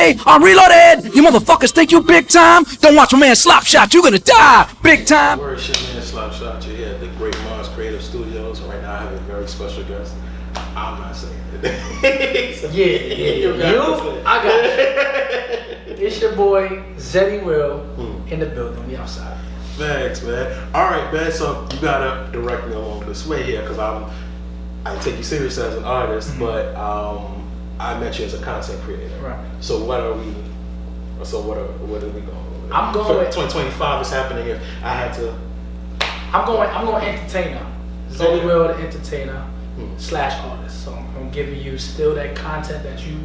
Hey, I'm reloaded. You motherfuckers think you big time? Don't watch my man Slop Shot. You gonna die big time. Word, shit, man, Slop Shot. You're here at the Great Mars Creative Studios. And right now, I have a very special guest. I'm not saying it. I got you. It's your boy Zeddy Will in the building. We outside. Thanks, man. All right, man. So you gotta direct me along this way here, because I take you serious as an artist, but I met you as a content creator. Right. So what are we? So what are we going? I'm going with 2025 is happening. If I had to, I'm going entertainer. Zeddy Will, the entertainer / artist. So I'm giving you still that content that you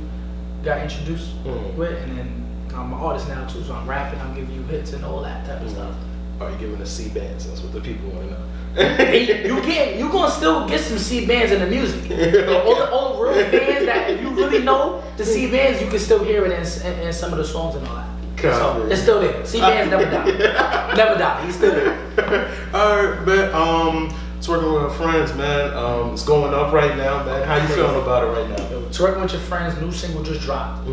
got introduced with, and then I'm an artist now too. So I'm rapping. I'm giving you hits and all that type of stuff. Are you giving us C bands? That's what the people want to know. You gonna still get some C bands in the music. All the real fans that if you really know the C bands, you can still hear it in some of the songs and all that. So it's still there. C bands never die. Never die. He's still there. Alright, man. Twerking with her friends, man. It's going up right now, man. How you feeling about it right now? Yo, Twerking with your friends, new single just dropped.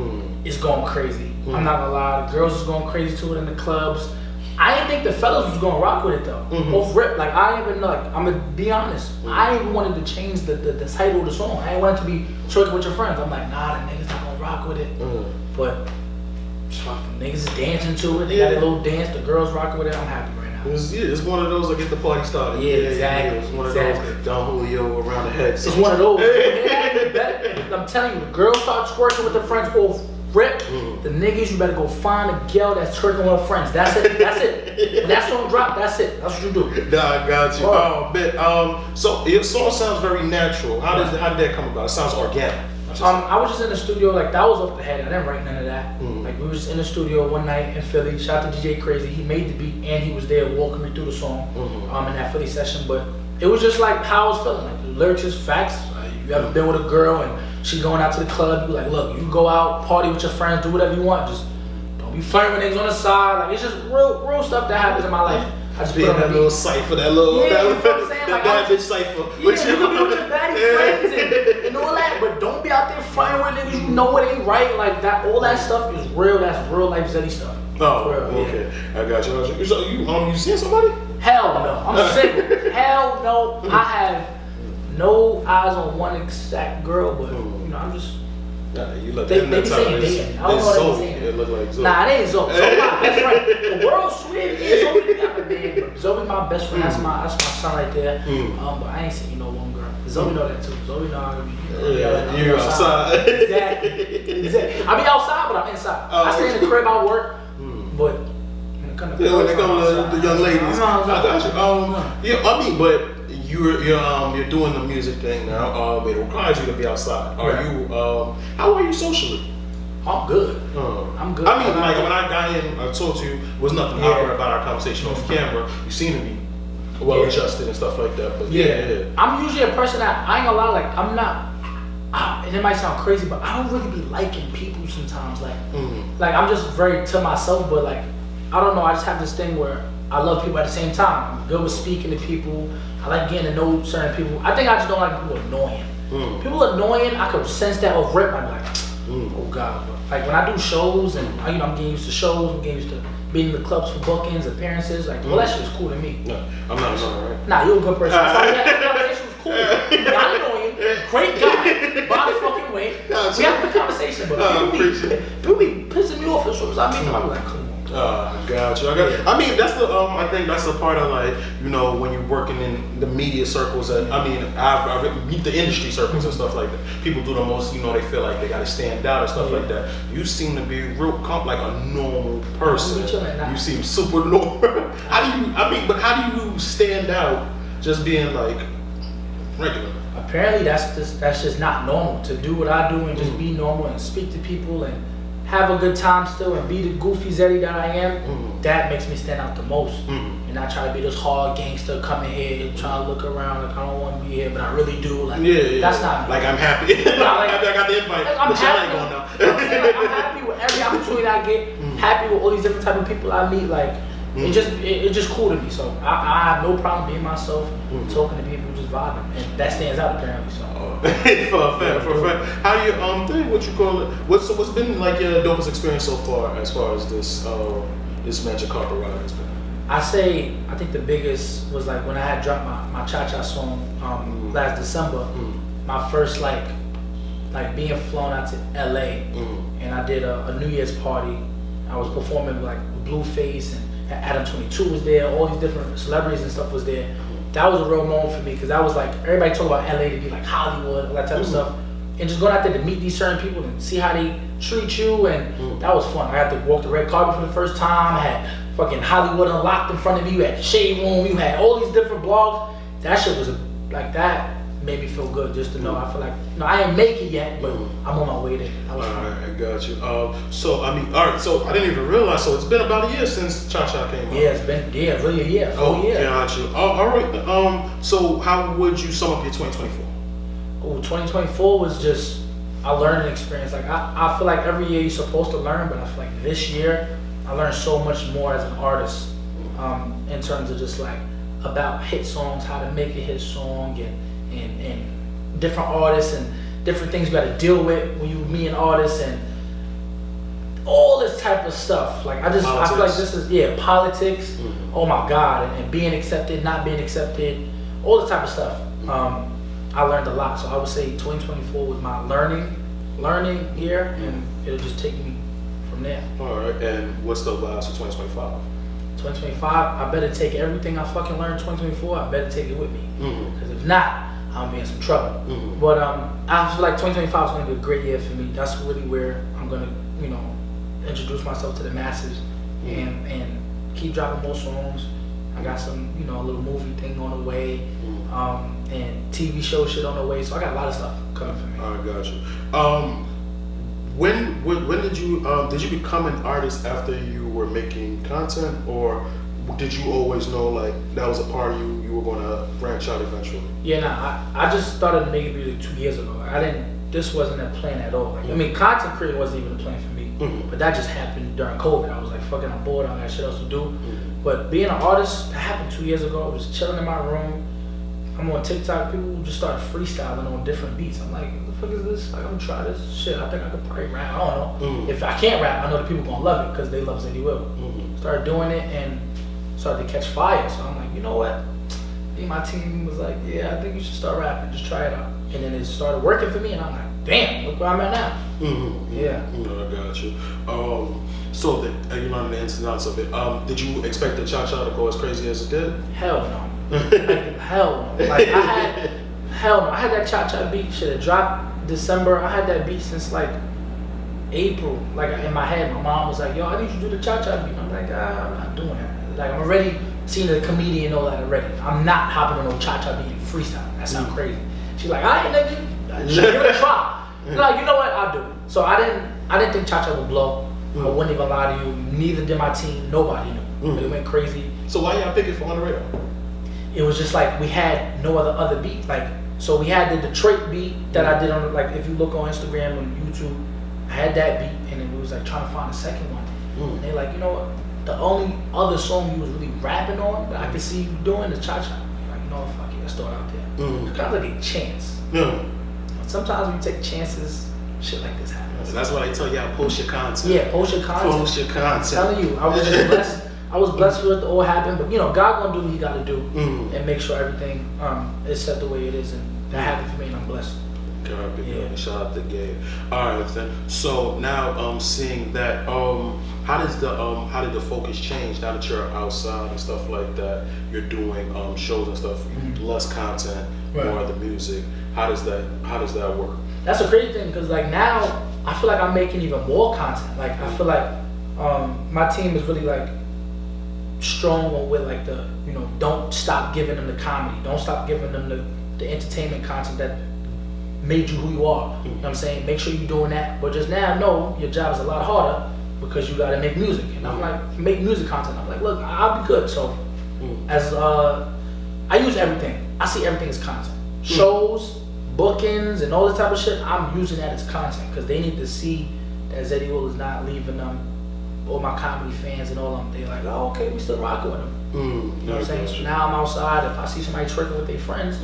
It's going crazy. I'm not gonna lie. The girls is going crazy to it in the clubs. I didn't think the fellas was gonna rock with it though. Off rip, like I even like I'm gonna be honest. I even wanted to change the title of the song. I didn't want it to be Twerking with your friends. I'm like, nah, the niggas not gonna rock with it. But fucking niggas is dancing to it. They got a little dance. The girls rocking with it. I'm happy right now. It's one of those that get the party started. Yeah, exactly. It's one of those Don Julio around the head. It's one of those. I'm telling you, the girls start twerking with their friends off rip. The niggas, you better go find a girl that's twerking with her friends. That's it. When that song drop, that's it. That's what you do. Nah, I got you. Oh, man. So your song sounds very natural. How did that come about? It sounds organic. I was just in the studio, like that was off the head. I didn't write none of that. Like we were just in the studio one night in Philly. Shout out to DJ Crazy. He made the beat and he was there walking me through the song in that Philly session. But it was just like how I was feeling. Like the lyrics is facts. Like, you ever been with a girl and she going out to the club? You like, look, you go out, party with your friends, do whatever you want. Just don't be flirting with niggas on the side. Like it's just real stuff that happens in my life. I just being that little cipher, that little bad bitch cipher. Yeah, you can be with your baddie friends and all that, but don't be out there fighting with niggas. You know it ain't right. Like that, all that stuff is real. That's real life Zeddy stuff. Oh, real, okay. Yeah. I got you. So you seeing somebody? Hell no. I'm single. Hell no. I have no eyes on one exact girl, but you know I'm just. Nah, you look. They be saying dating. I don't know what they be saying. It look like Zoe. Nah, it ain't Zoe. Zoe my best friend. The world's sweet. Yeah, Zoe got a man, but Zoe my best friend. That's my son right there. But I ain't seen you know one girl. Zoe know that too. Zoe know I be. You're outside. Exactly. I be outside, but I'm inside. I stay in the crib. I work, but when it comes to when it comes to the young ladies, I got you. Yeah, I mean, but. You're doing the music thing now. It requires you to be outside. How are you socially? I'm good. I'm good. I mean, like when I got in, I told you was nothing awkward about our conversation off camera. You seem to be well adjusted and stuff like that. But yeah. I'm usually a person that I ain't gonna lie. Like I'm not. And it might sound crazy, but I don't really be liking people sometimes. Like I'm just very to myself. But like I don't know. I just have this thing where I love people at the same time. I'm good with speaking to people. I like getting to know certain people. I think I just don't like people annoying. People annoying, I could sense that off rip. I'm like, oh God. But like when I do shows and I'm getting used to shows, I'm getting used to being in the clubs for bookings, appearances. Like, well, that shit is cool to me. No, I'm not annoying, right? Nah, you're a good person. That's why that conversation was cool. You're not annoying, great guy, by the fucking way. We have a good conversation, but people be pissing me off as soon as I meet them. I'm like, come on. Gotcha. I mean, that's the I think that's the part of like when you're working in the media circles. I meet the industry circles and stuff like that. People do the most. They feel like they gotta stand out and stuff like that. You seem to be real like a normal person. You seem super normal. How do you stand out just being like regular? Apparently, that's just not normal to do what I do and just be normal and speak to people and have a good time still and be the goofy Zeddy that I am. That makes me stand out the most. And I try to be this hard gangster coming here and try to look around like I don't want to be here, but I really do. Like that's not me. Like I'm happy. I'm happy I got the invite. I'm happy. I'm happy with every opportunity I get. Happy with all these different type of people I meet. Like It's just cool to me. So I have no problem being myself, talking to people, just vibing, and that stands out apparently. So for a fact. How do you what you call it? What's been like your dopest experience so far as this Magic Carpet ride has been? I think the biggest was like when I had dropped my cha-cha song last December. My first like being flown out to LA, and I did a New Year's party. I was performing like with Blueface and Adam 22 was there. All these different celebrities and stuff was there. That was a real moment for me because that was like everybody talk about LA to be like Hollywood, all that type of stuff, and just going out there to meet these certain people and see how they treat you, and that was fun. I had to walk the red carpet for the first time. I had fucking Hollywood Unlocked in front of me. You had the Shade Room. You had all these different blogs. That shit was like that. Made me feel good just to know. I feel like I ain't make it yet, but I'm on my way there. That was fun. Alright, I got you. So I didn't even realize. So it's been about a year since Cha Cha came out. Yeah, it's been really a year. Got you. All right. So how would you sum up your 2024? Oh, 2024 was just a learning experience. Like I feel like every year you're supposed to learn, but I feel like this year I learned so much more as an artist, in terms of just like about hit songs, how to make a hit song, and different artists and different things you got to deal with when you meet an artist and all this type of stuff. Like I feel like this is politics. Oh my God, and being accepted, not being accepted, all this type of stuff. I learned a lot, so I would say 2024 was my learning year, and it'll just take me from there. All right, and what's the last for 2025? 2025, I better take everything I fucking learned in 2024. I better take it with me, because if not, I'm be in some trouble. But I feel like 2025 is going to be a great year for me. That's really where I'm going to, introduce myself to the masses and keep dropping more songs. I got some, a little movie thing on the way, and TV show shit on the way. So I got a lot of stuff coming for me. I got you. When did you become an artist after you were making content, or did you always know like that was a part of you were going to branch out eventually? Yeah, I just started making music 2 years ago. This wasn't a plan at all. Like, I mean, content creating wasn't even a plan for me, but that just happened during COVID. I was like, fucking, I'm bored. I got shit else to do. But being an artist, that happened 2 years ago. I was chilling in my room. I'm on TikTok. People just started freestyling on different beats. I'm like, what the fuck is this? Like, I'm gonna try this shit. I think I could probably rap. I don't know. If I can't rap, I know the people gonna love it because they love Zeddy Will. Started doing it and started to catch fire. So I'm like, you know what? Me and my team was like, yeah, I think you should start rapping. Just try it out. And then it started working for me, and I'm like, damn, look where I'm at now. Yeah. I got you. So that you learned the ins and outs of it. Did you expect the Cha Cha to go as crazy as it did? Hell no. Hell no. Like I had that Cha Cha beat. Shit, it dropped December. I had that beat since like April. Like in my head, my mom was like, yo, I need you to do the Cha Cha beat. I'm like, I'm not doing that. Like I'm already seeing the comedian and all that already. I'm not hopping on no Cha Cha beat and freestyle. That sounds crazy. She's like, I ain't nigga. Give it a try. Like, you know what? I'll do it. So I didn't think Cha Cha would blow. I wouldn't even lie to you. Neither did my team. Nobody knew. It went crazy. So why y'all pick it for On the Radar? It was just like we had no other beat. Like, so we had the Detroit beat that I did on, like, if you look on Instagram and YouTube, I had that beat, and then we was like trying to find a second one. And they're like, you know what? The only other song you was really rapping on that I could see you doing is Cha Cha. Like, you know what? Fuck it, let's throw it out there. It's kind of like a chance. Sometimes when you take chances, shit like this happens. So that's why they tell y'all post your content. Yeah, post your content. Post your content. I'm telling you, I was just blessed. I was blessed for it to all happen, but God gonna do what He gotta do and make sure everything is set the way it is, and that happened for me, and I'm blessed. Shout out to Gabe. All right, then. So now, seeing that, how did the focus change now that you're outside and stuff like that? You're doing shows and stuff, less content, more of the music. How does that work? That's a crazy thing, because like now I feel like I'm making even more content. Like I feel like my team is really like strong with like the don't stop giving them the comedy, don't stop giving them the entertainment content that made you who you are. You know what I'm saying? Make sure you're doing that, but just now know your job is a lot harder because you got to make music. And I'm like, make music content. I'm like, look, I'll be good. So as I use everything. I see everything as content. Shows, bookings, and all this type of shit. I'm using that as content because they need to see that Zeddy Will is not leaving them all my comedy fans and all them, they like, oh, okay, we still rocking with them. You know what I'm saying? So now I'm outside. If I see somebody twerking with their friends,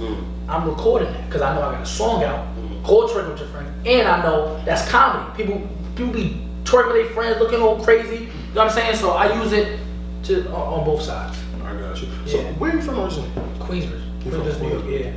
I'm recording that because I know I got a song out called "Twerking With Your Friends," and I know that's comedy. People be twerking with their friends, looking all crazy. You know what I'm saying? So I use it to on both sides. I got you. So where are you from originally? Queensbridge. You from Queensbridge, yeah.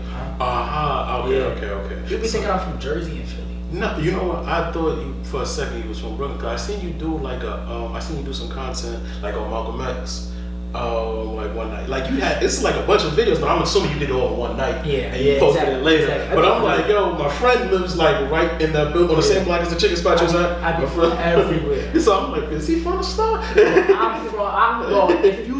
Okay. People be thinking I'm from Jersey and Philly. No, you know what? I thought for a second you was from Brooklyn. Cause I seen you do like I seen you do some content like on Malcolm X. Like one night, like you had, it's like a bunch of videos, but I'm assuming you did it all in one night. Yeah, and you posted it later. Exactly. But I'm like, yo, my friend lives like right in that building on the same block as the chicken spot you was at. I be from everywhere. So I'm like, is he from the star? Well, if you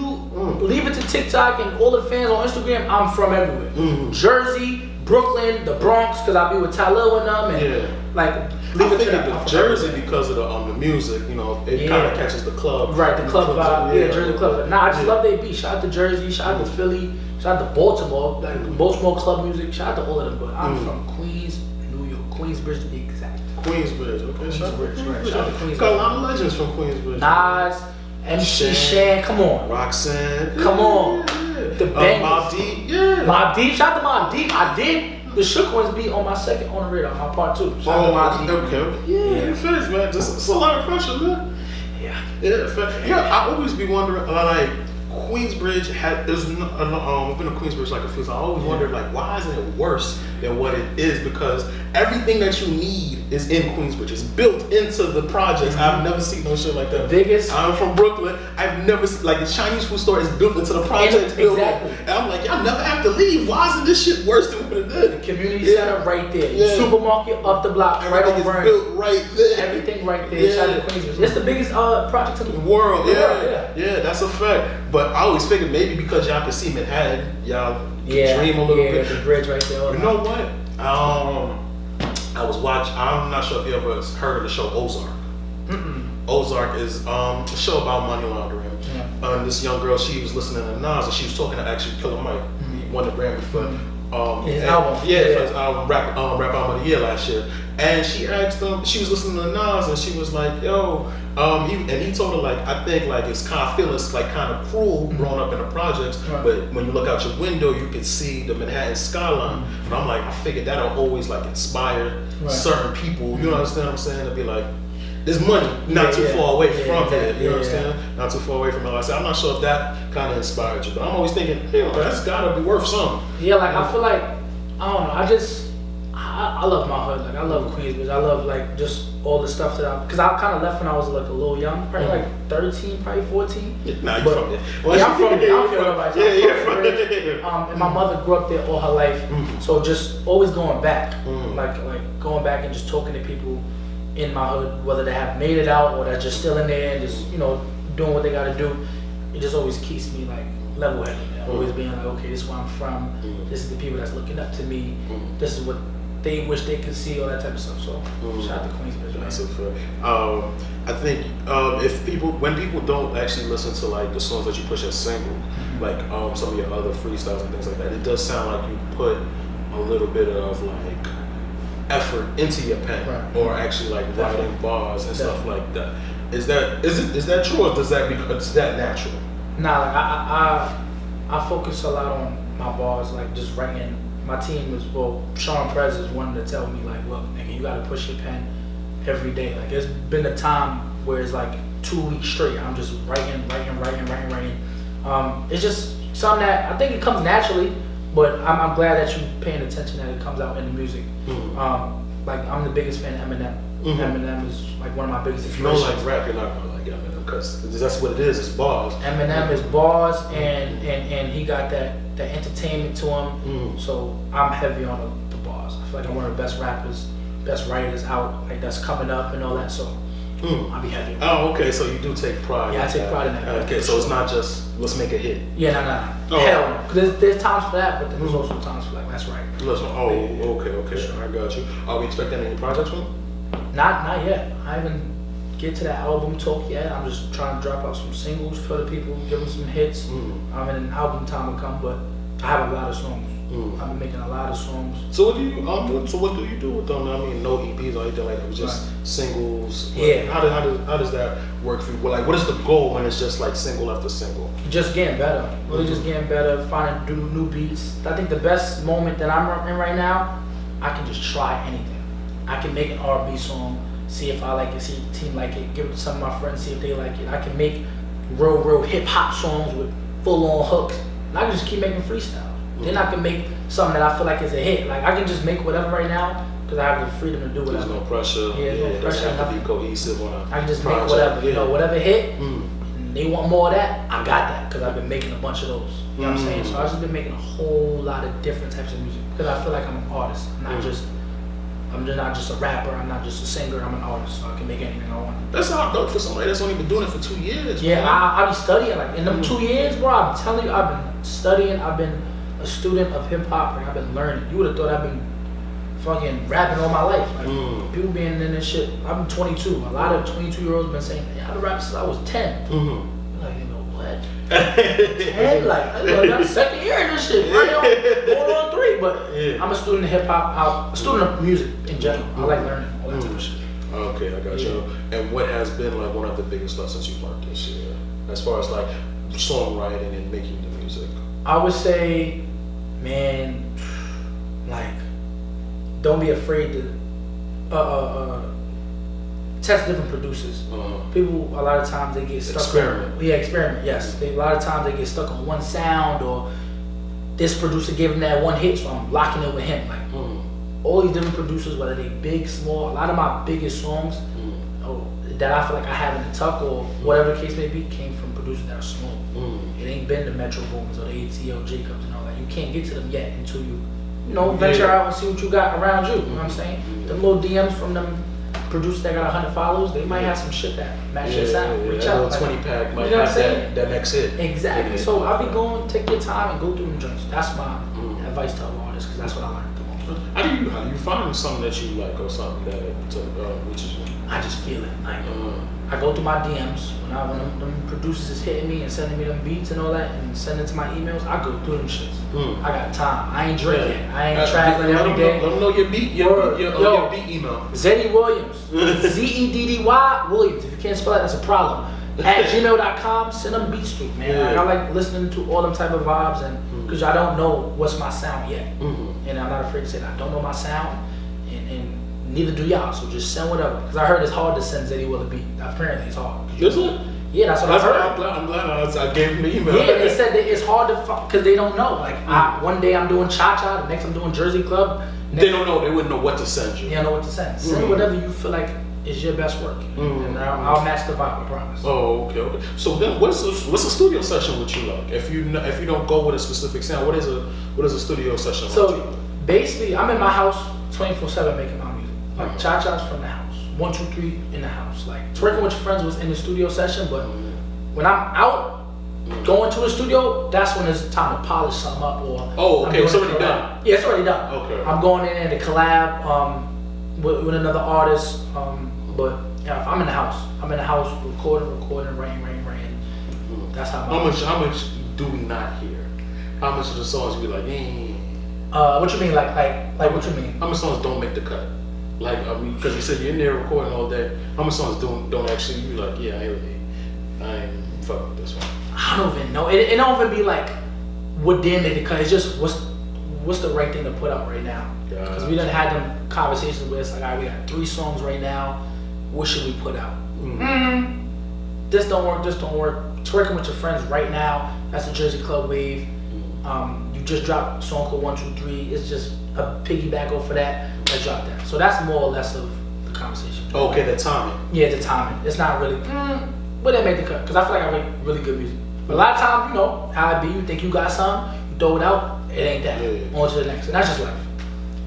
leave it to TikTok and all the fans on Instagram, I'm from everywhere. Jersey, Brooklyn, the Bronx, because I be with Tyler and them, and like. I figured the Jersey because of the music, you know, it kind of catches the club. Right, the club vibe. Yeah, Jersey club. Nah, I just love they beat. Shout out to Jersey, shout out to Philly, shout out to Baltimore. Like Baltimore club music. Shout out to all of them. But I'm from Queens, New York, Queensbridge to be exact. Queensbridge, okay. Shout out to Queensbridge. Shout out to Queensbridge. Got a lot of legends from Queensbridge. Nas, MC Shan, come on. Roxanne, come on. The bangers. Mobb Deep, Mobb Deep, shout out to Mobb Deep. I did. The Shook Ones beat on my second on the radar, my part 2. Okay. Yeah, fast, man. Just it's a lot of pressure, man. Yeah, I always be wondering, like, Queensbridge I've been to Queensbridge like a few times. I always wondered, like, why isn't it worse than what it is? Because everything that you need is in Queensbridge. It's built into the projects. I've never seen no shit like that. I'm from Brooklyn. I've never seen, like, the Chinese food store is built into the project building. Exactly. And I'm like, y'all never have to leave. Why isn't this shit worse than what it is? The community center right there. Supermarket up the block, everything right over. Built right there. Everything right there. Shout out to Queensbridge. It's the biggest project in the world. Yeah, that's a fact. But I always figured maybe because y'all can see Manhattan, y'all can dream a little bit. The bridge right there. You know what? I was watching. I'm not sure if you ever heard of the show Ozark. Ozark is a show about money laundering. This young girl, she was listening to Nas, and she was talking to actually Killer Mike. He won the Grammy for his album. For his album, Rap Album of the Year last year. And she asked him, she was listening to Nas, and she was like, yo, he told her, like, I think, like, it's kind of feeling like kind of cruel growing up in the projects, but when you look out your window, you can see the Manhattan skyline. But I'm like, I figured that'll always, like, inspire certain people, you know what I'm saying, to be like, there's money not too far away from it, you know what I'm saying? Not too far away from it. Like I said, I'm not sure if that kind of inspired you, but I'm always thinking, that's gotta be worth something. Yeah, like, I feel like, I don't know, I love my hood. Like, I love Queensbridge. I love, like, just all the stuff that because I kind of left when I was, like, a little young, probably like 13, probably 14. Nah, you from there. I'm from there. I don't care about it. And my mother grew up there all her life, so just always going back, like going back and just talking to people in my hood, whether they have made it out or they're just still in there and just, you know, doing what they got to do. It just always keeps me, like, level-headed. Always being like, okay, this is where I'm from. This is the people that's looking up to me. This is what they wish they could see, all that type of stuff. So shout out to Queensbridge. That's a fair. I think when people don't actually listen to, like, the songs that you push as single, like some of your other freestyles and things like that, it does sound like you put a little bit of, like, effort into your pen, or actually, like, writing bars and stuff like that. Is that true, or is that natural? Nah, like I focus a lot on my bars, like just writing. My team is, Sean Perez is one to tell me, like, look, nigga, you gotta push your pen every day. Like, there's been a time where it's like 2 weeks straight, I'm just writing. It's just something that I think it comes naturally, but I'm glad that you're paying attention that it comes out in the music. Like, I'm the biggest fan of Eminem. Eminem is, like, one of my biggest inspirations. If you don't like rap, you're not gonna like Eminem, because that's what it is. It's bars. Eminem is bars, and he got that entertainment to him. So I'm heavy on the bars. I feel like I'm one of the best rappers, best writers out, like, that's coming up and all that. So I'll be heavy. Oh, okay. So you do take pride. Yeah, I take pride in that. Okay, so it's not just let's make a hit. Yeah, no. Hell no. Because there's times for that, but then there's also times for, like, let's write. Okay. Sure. I got you. Are we expecting any projects from him? Not yet. I haven't get to that album talk yet. I'm just trying to drop out some singles for the people, give them some hits. And an album time will come, but I have a lot of songs I've been making a lot of songs. So what do you do with them? I mean, no EPs or anything like that. It was just singles. Yeah. How does that work for you? Well, like, what is the goal when it's just like single after single? Just getting better. Really just getting better, finding new beats. I think the best moment that I'm in right now, I can just try anything. I can make an R&B song, see if I like it, see if the team like it, give it to some of my friends, see if they like it. I can make real hip hop songs with full on hooks. And I can just keep making freestyle. Then I can make something that I feel like is a hit. Like, I can just make whatever right now because I have the freedom to do whatever. There's no pressure. Yeah, no pressure. It have to be cohesive on a I can just project. make whatever. Yeah. You know, whatever hit. They want more of that. I got that because I've been making a bunch of those. You know what I'm saying? So I've just been making a whole lot of different types of music because I feel like I'm an artist. I'm not just a rapper. I'm not just a singer. I'm an artist. So I can make anything I want. That's how dope for somebody that's only been doing it for 2 years. Yeah, man. I be studying. Like, in them 2 years, bro, I'm telling you, I've been studying. I've been a student of hip hop, and I've been learning. You would have thought I've been fucking rapping all my life. Like, people being in this shit. I'm 22. A lot of 22-year-olds been saying, "Yeah, I've been rapping since I was 10." Like, you know what? 10? Like, I got second year in this shit. Going on 3, but I'm a student of hip hop. I'm a student of music in general. I like learning all that type of shit. Okay, I got you. And what has been like one of the biggest lessons you've learned this year, as far as like songwriting and making the music? I would say, man, like, don't be afraid to test different producers. People, a lot of times they get stuck. Experiment. Experiment. Yes. A lot of times they get stuck on one sound, or this producer gave them that one hit, so I'm locking it with him. Like, all these different producers, whether they big, small, a lot of my biggest songs that I feel like I have in the tuck or whatever the case may be, came from producers that are small. It ain't been the Metro Boomers or the ATL Jacobs and all that. You can't get to them yet until you venture out and see what you got around you. You know what I'm saying? Them little DMs from them producers that got 100 followers, they might have some shit that match your sound. Reach out. That 20 pack might you know what I'm have saying? that next hit. Exactly. So I'll be going, take your time and go through them joints. That's my advice to all artists, because that's what I learned the most. How do you find something that you like or something that reaches you? I just feel it. Like, I go through my DMs when them producers is hitting me and sending me them beats and all that and sending to my emails. I go through them shits. I got time. I ain't drinking. I ain't traveling every day. Let them know your beat. Your beat email. Zeddy Williams. Zeddy Williams. If you can't spell it, that's a problem. At gmail.com, send them beats to me, man. Yeah. Like, I like listening to all them type of vibes, and because I don't know what's my sound yet, and I'm not afraid to say that I don't know my sound, and neither do y'all. So just send whatever. Because I heard it's hard to send Zeddy Will a beat. Apparently it's hard. Is it? Yeah, that's what I heard. I'm glad I gave him the email. Yeah, they said that it's hard to because they don't know. Like, one day I'm doing cha-cha, the next I'm doing Jersey Club. They don't know. They wouldn't know what to send you. They don't know what to send. Send whatever you feel like is your best work, and I'll match the vibe. I promise. Oh, okay. So then, what's a studio session with you like? If you don't go with a specific sound, what is a studio session like? So basically, I'm in my house 24/7 making my music. Like, cha-cha's from the house. 1, 2, 3 in the house. Like, Twerking With Your Friends was in the studio session, but when I'm out going to a studio, that's when it's time to polish something up. Or it's already done. Yeah, it's already done. Okay. I'm going in and to collab with another artist. But yeah, if I'm in the house recording, writing. That's how. How much do we not hear? How much of the songs you be like, what you mean? Like what you mean? How much songs don't make the cut? Like, I mean, because you said you're in there recording all day. How many songs don't actually be like, yeah, I ain't fucking with this one? I don't even know. It don't even be like what didn't make the cut. It's just what's the right thing to put out right now. Because we done had them conversations with us like, all right, we got 3 songs right now. What should we put out? This don't work. Twerking With Your Friends right now. That's the Jersey Club wave. You just dropped a song called 1, 2, 3. It's just a piggyback off of that. Let's drop that. So that's more or less of the conversation. Okay, the timing. Yeah, the timing. It's not really, but they make the cut. Because I feel like I make really good music. But a lot of times, you know, how it be, you think you got something, you throw it out, it ain't that. Yeah. On to the next. And that's just life.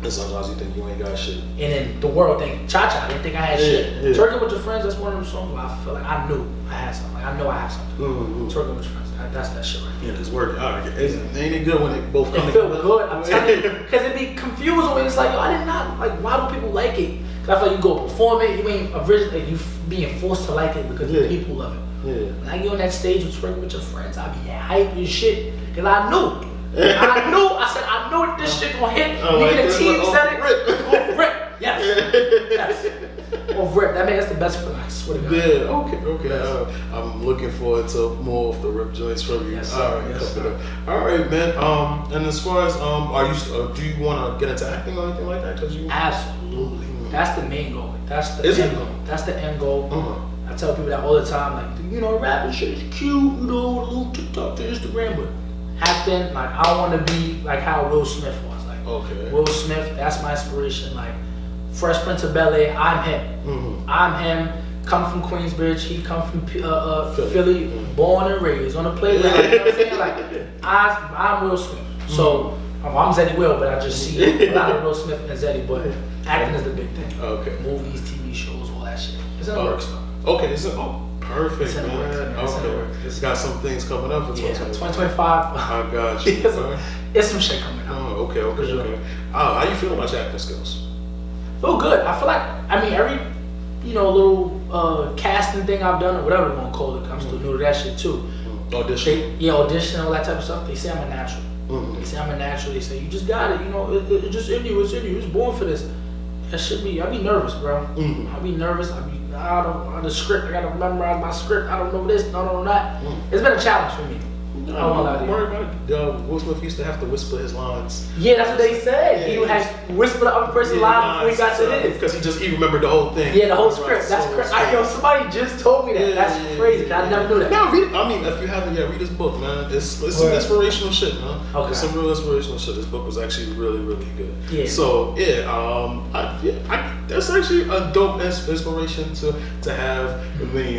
And sometimes you think you ain't got shit. And then the world think, cha-cha, didn't think I had shit. Yeah. Twerking With Your Friends, that's one of them songs where I feel like I knew I had something. Like, I know I have something. Twerking With Your Friends, that's that shit right there. Yeah, it's working. All right. Ain't it good when they both come It feel together? good, I'm telling you. Because it be confusing when it's like, yo, I did not, like, why do people like it? Because I feel like you go perform it, you ain't originally, you being forced to like it because the people love it. Yeah. When I get on that stage with Twerking With Your Friends, I be hype and shit. Because I knew I knew this shit gonna hit. Nigga, the team said it. Off rip. Yes. Off rip. That's the best feeling. I swear to God. Yeah. Okay. Yes. I'm looking forward to more of the rip joints from you. Yes, All right. yes, All right, man. And as far as do you want to get into acting or anything like that? Absolutely. That's the main goal. That's the end goal. That's the end goal. I tell people that all the time. Like, rapping shit is cute. A little TikTok to Instagram, but acting, like, I want to be like how Will Smith was. Like, Will Smith, that's my inspiration. Like, Fresh Prince of Bel-Air, I'm him. I'm him. Come from Queensbridge, he come from Philly, born and raised on the playground. You know what I'm saying? Like, I'm Will Smith. So I'm Zeddy Will, but I just see a lot of Will Smith and Zeddy. But acting is the big thing. Okay. Movies, TV shows, all that shit. It's in the works though. Okay. Perfect, it's in the works, man. Okay. It's got some things coming up for 2025. I got you. It's some shit coming up. Okay. How you feel about your acting skills? Feel good. I feel like, every little casting thing I've done or whatever you want to call it, I'm still new to that shit too. Audition? Audition, all that type of stuff. They say I'm a natural. They say I'm a natural. They say you just got it. It's just in you. It's in you. You was born for this. That should be. I be nervous, bro. I be nervous. The script. I gotta memorize my script. I don't know this. No, that. It's been a challenge for me. Don't worry about it. Will Smith used to have to whisper his lines. Yeah, that's what they said. He would have whisper the other person's line before he got to his. Because he remembered the whole thing. Yeah, the whole script. That's crazy. Somebody just told me that. That's crazy. I never knew that. No, if you haven't yet, read this book, man. It's some inspirational shit, man. Okay. It's some real inspirational shit. This book was actually really, really good. Yeah. So that's actually a dope inspiration to have.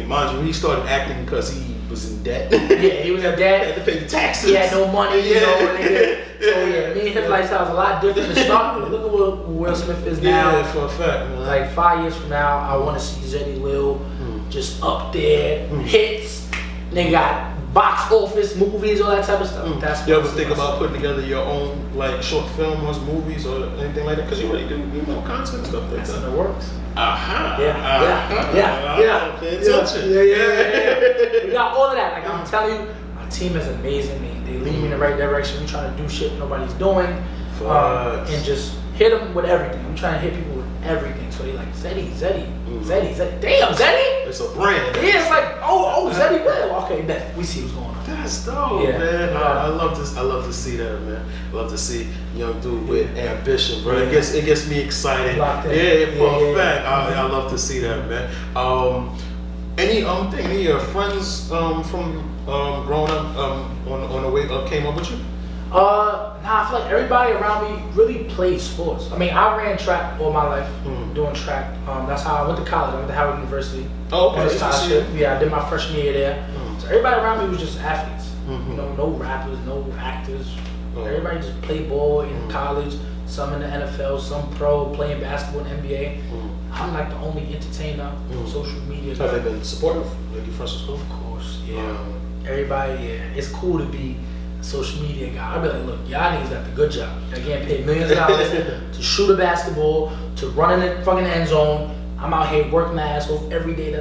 Mind you, he started acting because he was in debt. Yeah, he was in debt. Had to pay the taxes. He had no money, So me and his lifestyle is a lot different to start with. Look at what Will Smith is now. Yeah, for a fact, man. Like 5 years from now, I want to see Zeddy Will just up there, hits. Nigga got box office, movies, all that type of stuff. That's you ever think about putting together your own short films, movies, or anything like that? Because you already do content and stuff like that. That's in the works. Yeah. Pay attention. Yeah. We got all of that. Like, I'm telling you, my team is amazing. They lead me in the right direction. We trying to do shit nobody's doing, and just hit them with everything. I'm trying to hit people with everything. So they like Zeddy. Damn, Zeddy. It's a brand. Yeah, it's like Zeddy Will. Okay, bet we see what's going on. That's dope, man. I love this. I love to see that, man. I love to see young dude with ambition, bro. It gets me excited. For a fact. I love to see that, man. Any of your friends from growing up on the way up came up with you? I feel like everybody around me really played sports. I ran track all my life, doing track. That's how I went to college. I went to Howard University. Oh, okay. I did my freshman year there. So everybody around me was just athletes. No rappers, no actors. Everybody just played ball in college. Some in the NFL, some pro, playing basketball in the NBA. I'm like the only entertainer on social media. Have they been supportive? Like your friends at school? Of course, yeah. Everybody, It's cool to be a social media guy. I'd be like, look, y'all niggas got the good job. Y'all getting paid millions of dollars to shoot a basketball, to run in the fucking end zone. I'm out here working my ass off every day.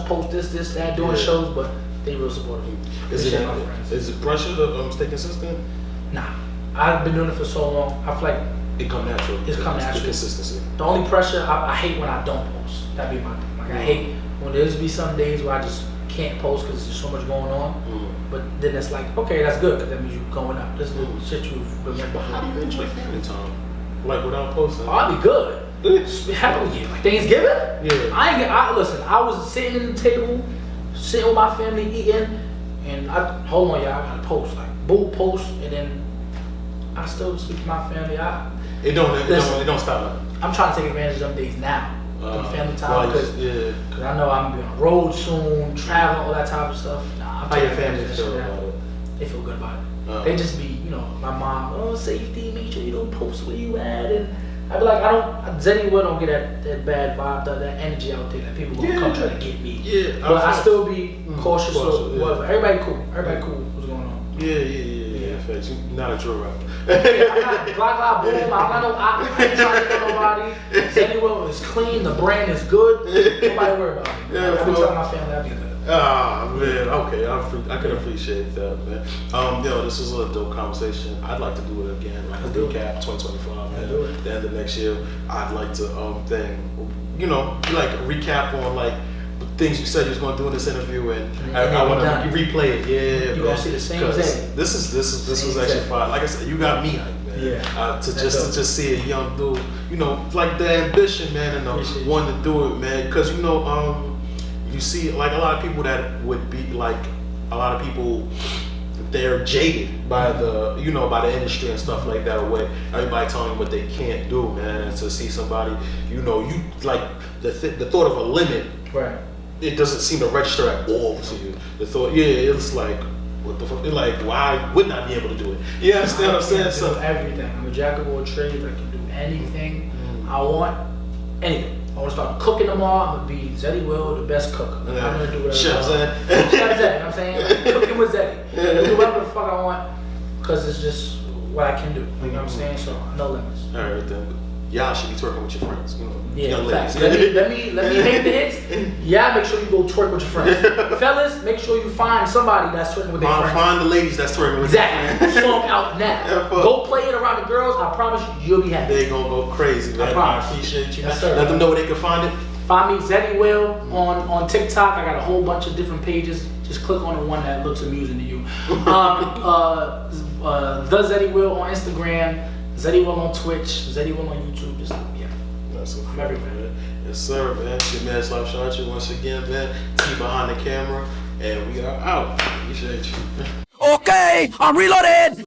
Post this, that, doing shows, but they real supportive. Is it pressure to stay consistent? Nah. I've been doing it for so long. I feel like it come natural. It's come natural. Consistency. The only pressure I hate when I don't post. That'd be my thing. Like I hate when there's be some days where I just can't post because there's so much going on. But then it's like, okay, that's good because that means you're going up. This is the shit you've remembered. How do you enjoy family time? Like without posting? Oh, I'd be good. Happy like Thanksgiving? Yeah. Listen, I was sitting at the table, sitting with my family eating, and hold on, y'all, I gotta post. Like, boom, post, and then I still speak to my family. It don't stop. I'm trying to take advantage of them days now. Family time because I know I'm gonna be on the road soon, traveling, all that type of stuff. How your family feel about it? They feel good about it. They just be, my mom, safety, make sure you don't post where you at, and I be like, Zeddy Will don't get that bad vibe, that energy out there that people gonna come try to get me. Yeah, but I still be cautious or whatever. Everybody cool. What's going on? Yeah. Facts. You're not a drill rapper. I'm not blah boom. I ain't trying to kill nobody. Zeddy Will is clean. The brand is good. Nobody worry about me. I be telling my family I'll be good. Ah man, okay, I can appreciate that, man. Yo, this was a dope conversation. I'd like to do it again, like a recap 2025, man. At the end of next year, I'd like to like recap on like things you said you was going to do in this interview, and I want to replay it. Yeah, you gonna see the same thing. This was actually fun. Like I said, you got me hyped, man. Yeah. To just see a young dude, like the ambition, man, and the wanting to do it, man. Because you see, like a lot of people that would be like a lot of people. They're jaded by the by the industry and stuff like that, or what everybody telling them what they can't do, man. And to see somebody, you like the thought of a limit, right? It doesn't seem to register at all to you. The thought, it's like, what the fuck? Like, why wouldn't I be able to do it? You understand what I'm saying? So everything. I'm a jack of all trades. I can do anything I want. Anything. I want to start cooking tomorrow. I'm gonna be Zeddy Will, the best cook. I'm gonna do whatever. Chef Zeddy. You know what I'm saying? Cooking with Zeddy. Do whatever the fuck I want, because it's just what I can do. You know what I'm saying? So no limits. All right, then. Y'all should be twerking with your friends. Yeah, facts. Let me hit the hits. Yeah, make sure you go twerk with your friends. Fellas, make sure you find somebody that's twerking with their friends. Find the ladies that's twerking with their friends. Exactly. Song out now. Yeah, go play it around the girls. I promise you'll be happy. They gonna go crazy, man. I promise. I appreciate you. Yes, sir. Let them know where they can find it. Find me Zeddy Will on TikTok. I got a whole bunch of different pages. Just click on the one that looks amusing to you. The Zeddy Will on Instagram. Zeddy Will on Twitch. Zeddy Will on YouTube. Just That's so I'm everywhere. Man. Yes, sir, man. It's your man Slapshot you once again, man. T behind the camera, and we are out. Appreciate you. Okay, I'm reloaded.